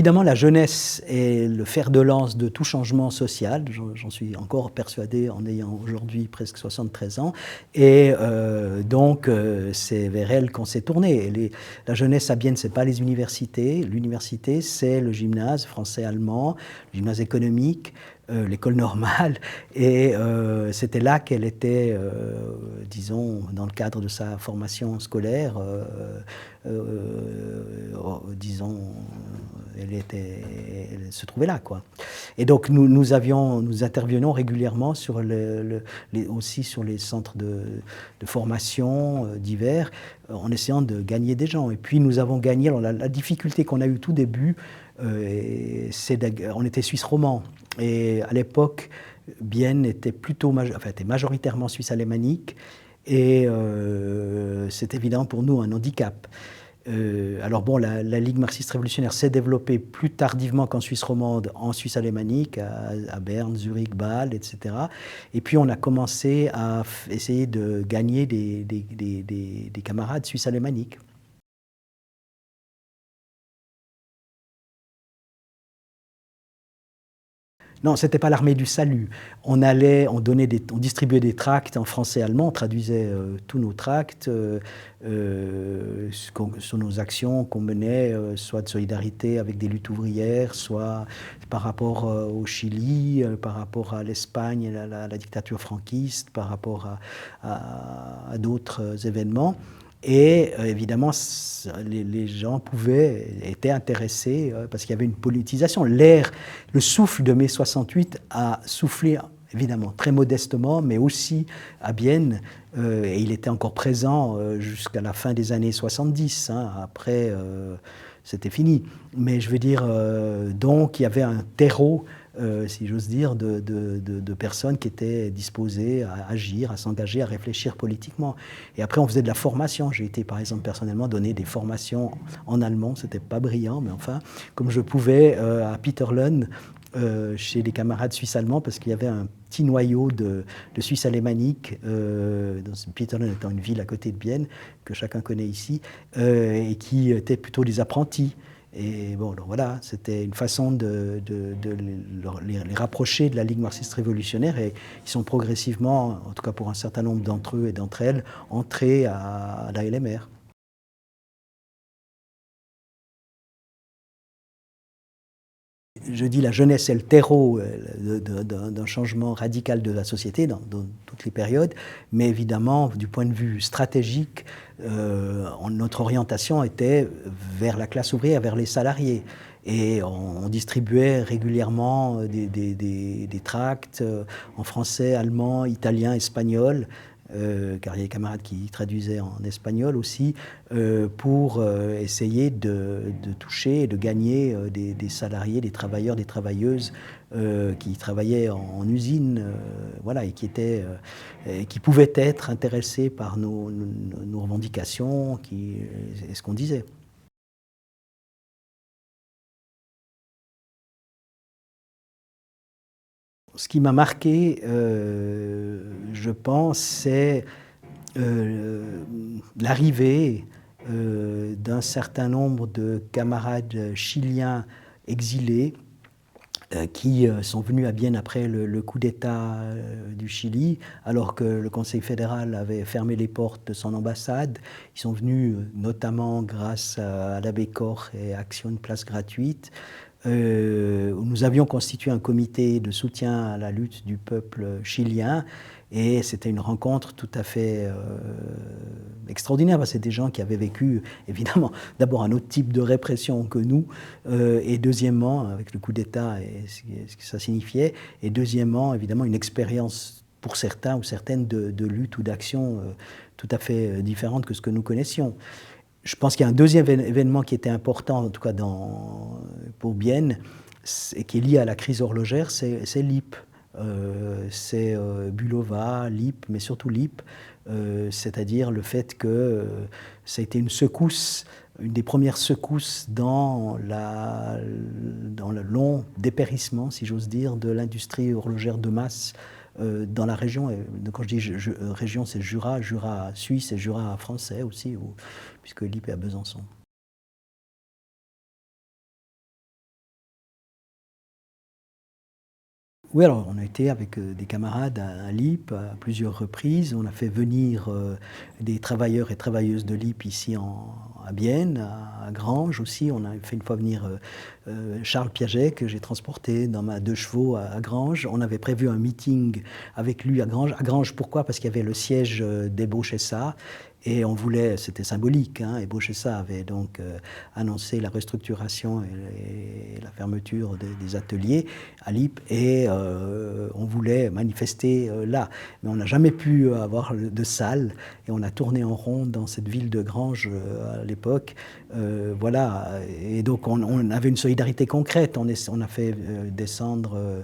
évidemment, la jeunesse est le fer de lance de tout changement social. J'en suis encore persuadé en ayant aujourd'hui presque 73 ans. Et donc, c'est vers elle qu'on s'est tourné. La jeunesse à Bienne, ce n'est pas les universités. L'université, c'est le gymnase français-allemand, le gymnase économique, l'école normale. Et c'était là qu'elle était, disons, dans le cadre de sa formation scolaire, disons, elle se trouvait là, quoi. Et donc nous intervenions régulièrement sur aussi sur les centres de formation divers, en essayant de gagner des gens. Et puis nous avons gagné. Alors la difficulté qu'on a eue tout début, on était suisse romand. Et à l'époque, Bienne était était majoritairement suisse alémanique. Et c'est évident pour nous un handicap. Alors bon, la Ligue marxiste révolutionnaire s'est développée plus tardivement qu'en Suisse romande, en Suisse alémanique, à Berne, Zurich, Bâle, etc. Et puis on a commencé à essayer de gagner des camarades suisses alémaniques. Non, ce n'était pas l'armée du salut. On distribuait des tracts en français et allemand, on traduisait tous nos tracts sur nos actions qu'on menait, soit de solidarité avec des luttes ouvrières, soit par rapport au Chili, par rapport à l'Espagne et la dictature franquiste, par rapport à d'autres événements. Et évidemment, les gens étaient intéressés parce qu'il y avait une politisation. Le souffle de mai 68 a soufflé, évidemment, très modestement, mais aussi à Bienne. Et il était encore présent jusqu'à la fin des années 70. Hein. Après, c'était fini. Mais je veux dire, donc, il y avait un terreau, si j'ose dire, de personnes qui étaient disposées à agir, à s'engager, à réfléchir politiquement. Et après, on faisait de la formation. J'ai été, par exemple, personnellement donner des formations en allemand. C'était pas brillant, mais enfin, comme je pouvais, à Peterlen, chez des camarades suisses-allemands, parce qu'il y avait un petit noyau de Suisse alémanique, Peterlen étant une ville à côté de Bienne, que chacun connaît ici, et qui étaient plutôt des apprentis. Et bon, donc voilà, c'était une façon de les rapprocher de la Ligue marxiste révolutionnaire, et ils sont progressivement, en tout cas pour un certain nombre d'entre eux et d'entre elles, entrés à la LMR. Je dis la jeunesse est le terreau d'un changement radical de la société dans toutes les périodes, mais évidemment, du point de vue stratégique, notre orientation était vers la classe ouvrière, vers les salariés. Et on distribuait régulièrement des tracts en français, allemand, italien, espagnol, car il y a des camarades qui traduisaient en espagnol aussi, pour essayer de toucher et de gagner des salariés, des travailleurs, des travailleuses qui travaillaient en usine, voilà, et qui pouvaient être intéressés par nos revendications et ce qu'on disait. Ce qui m'a marqué, je pense, c'est l'arrivée d'un certain nombre de camarades chiliens exilés qui sont venus à Bienne après le coup d'État du Chili, alors que le Conseil fédéral avait fermé les portes de son ambassade. Ils sont venus notamment grâce à l'abbé Koch et Action de place gratuite. Où nous avions constitué un comité de soutien à la lutte du peuple chilien, et c'était une rencontre tout à fait extraordinaire, parce que c'est des gens qui avaient vécu, évidemment, d'abord un autre type de répression que nous, et deuxièmement, avec le coup d'État et ce que ça signifiait, et deuxièmement, évidemment, une expérience pour certains ou certaines de lutte ou d'action tout à fait différente que ce que nous connaissions. Je pense qu'il y a un deuxième événement qui était important, en tout cas pour Bienne, et qui est lié à la crise horlogère, c'est l'IP. C'est Bulova, l'IP, mais surtout l'IP, c'est-à-dire le fait que ça a été une secousse, une des premières secousses dans le long dépérissement, si j'ose dire, de l'industrie horlogère de masse dans la région. Et quand je dis région, c'est Jura suisse et Jura français aussi, puisque l'IP est à Besançon. Oui, alors on a été avec des camarades à LIP à plusieurs reprises. On a fait venir des travailleurs et travailleuses de LIP ici à Bienne, à Granges aussi. On a fait une fois venir Charles Piaget, que j'ai transporté dans ma 2 chevaux à Granges. On avait prévu un meeting avec lui à Granges. À Granges, pourquoi? Parce qu'il y avait le siège d'Ebauchessa. Et on voulait, c'était symbolique, hein, Ebauchessa avait donc annoncé la restructuration et la fermeture des ateliers à LIP, et on voulait manifester là. Mais on n'a jamais pu avoir de salle, et on a tourné en rond dans cette ville de Granges à l'époque. Voilà, et donc on avait une solidarité concrète. On a fait descendre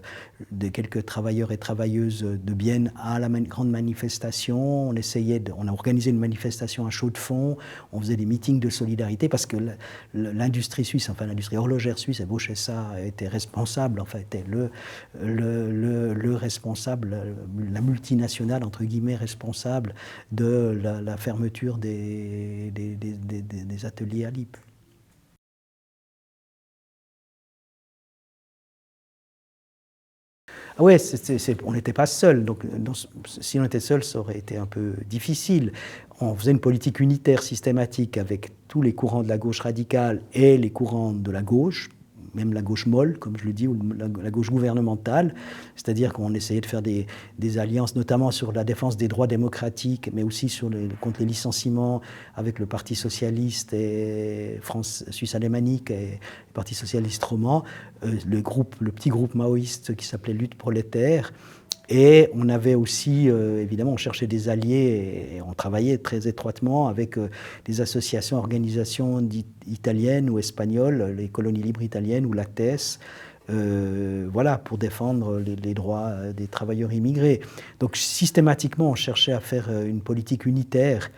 de quelques travailleurs et travailleuses de Bienne à la grande manifestation. On a organisé une manifestation à Chaux-de-Fonds. On faisait des meetings de solidarité parce que l'industrie suisse, enfin l'industrie horlogère suisse, Ebauchessa était responsable, enfin était le responsable, la multinationale entre guillemets responsable de la fermeture des ateliers à LIP. Ah ouais, on n'était pas seul. Donc, si on était seul, ça aurait été un peu difficile. On faisait une politique unitaire systématique avec tous les courants de la gauche radicale et les courants de la gauche, même la gauche molle, comme je le dis, ou la gauche gouvernementale. C'est-à-dire qu'on essayait de faire des alliances, notamment sur la défense des droits démocratiques, mais aussi contre les licenciements avec le Parti socialiste et suisse alémanique et le Parti socialiste roman, le petit groupe maoïste qui s'appelait Lutte prolétaire. Et on avait aussi, évidemment, on cherchait des alliés et on travaillait très étroitement avec des associations, organisations italiennes ou espagnoles, les colonies libres italiennes ou l'ATES, voilà, pour défendre les droits des travailleurs immigrés. Donc systématiquement, on cherchait à faire une politique unitaire.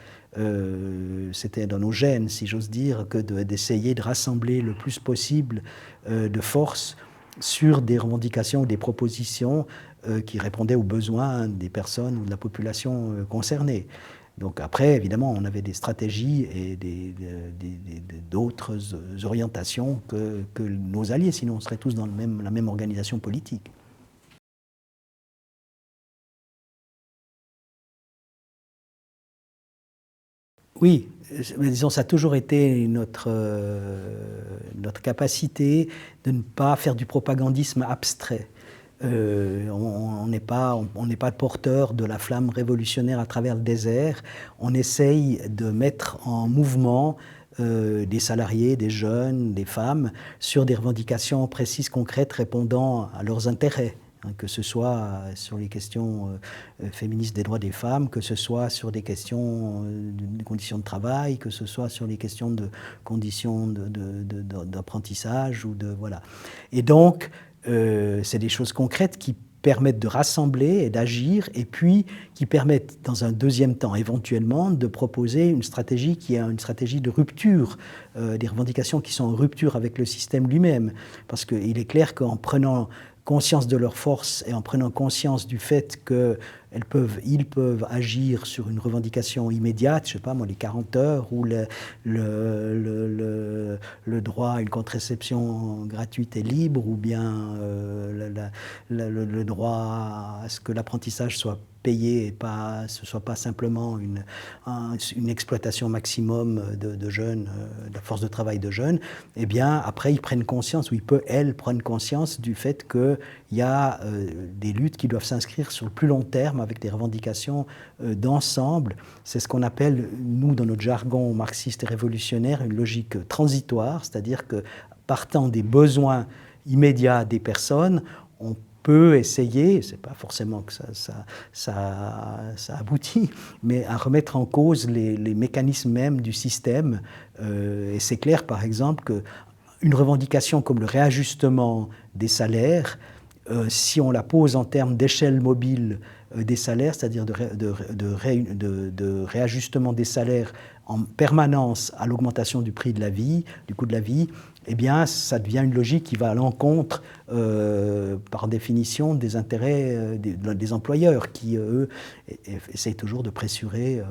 C'était dans nos gènes, si j'ose dire, que d'essayer de rassembler le plus possible de forces sur des revendications ou des propositions qui répondaient aux besoins des personnes ou de la population concernée. Donc après, évidemment, on avait des stratégies et d'autres orientations que nos alliés, sinon on serait tous dans la même organisation politique. Oui, mais disons, ça a toujours été notre capacité de ne pas faire du propagandisme abstrait. On n'est pas porteur de la flamme révolutionnaire à travers le désert. On essaye de mettre en mouvement des salariés, des jeunes, des femmes, sur des revendications précises, concrètes, répondant à leurs intérêts. Que ce soit sur les questions féministes des droits des femmes, que ce soit sur des questions de conditions de travail, que ce soit sur les questions de conditions d'apprentissage ou de voilà. Et donc, c'est des choses concrètes qui permettent de rassembler et d'agir, et puis qui permettent, dans un deuxième temps, éventuellement, de proposer une stratégie qui est une stratégie de rupture, des revendications qui sont en rupture avec le système lui-même. Parce qu'il est clair qu'en prenant conscience de leur force et en prenant conscience du fait qu'ils peuvent agir sur une revendication immédiate, je ne sais pas moi, les 40 heures ou le droit à une contraception gratuite et libre, ou bien le droit à ce que l'apprentissage soit payé et ce ne soit pas simplement une exploitation maximum de jeunes, de la force de travail de jeunes, eh bien après ils prennent conscience, ou elles prennent conscience du fait qu'il y a des luttes qui doivent s'inscrire sur le plus long terme avec des revendications d'ensemble. C'est ce qu'on appelle, nous, dans notre jargon marxiste et révolutionnaire, une logique transitoire, c'est-à-dire que partant des besoins immédiats des personnes, on peut essayer, c'est pas forcément que ça aboutit, mais à remettre en cause les mécanismes même du système. Et c'est clair, par exemple, qu'une revendication comme le réajustement des salaires, si on la pose en termes d'échelle mobile des salaires, c'est-à-dire de réajustement des salaires en permanence à l'augmentation du prix de la vie, du coût de la vie, eh bien, ça devient une logique qui va à l'encontre, par définition, des intérêts des employeurs qui, eux, essayent toujours de pressurer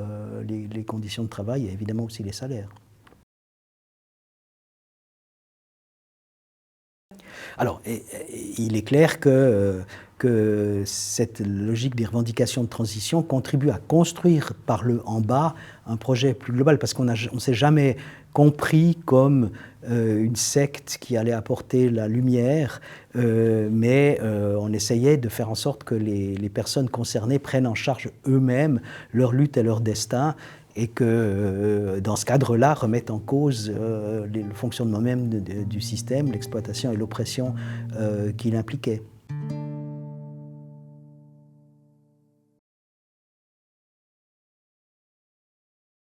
les conditions de travail et évidemment aussi les salaires. Alors, il est clair que que cette logique des revendications de transition contribue à construire par le en bas un projet plus global, parce qu'on ne s'est jamais compris comme une secte qui allait apporter la lumière, mais on essayait de faire en sorte que les personnes concernées prennent en charge eux-mêmes leur lutte et leur destin, et que dans ce cadre-là remettent en cause le fonctionnement même du système, l'exploitation et l'oppression qu'il impliquait.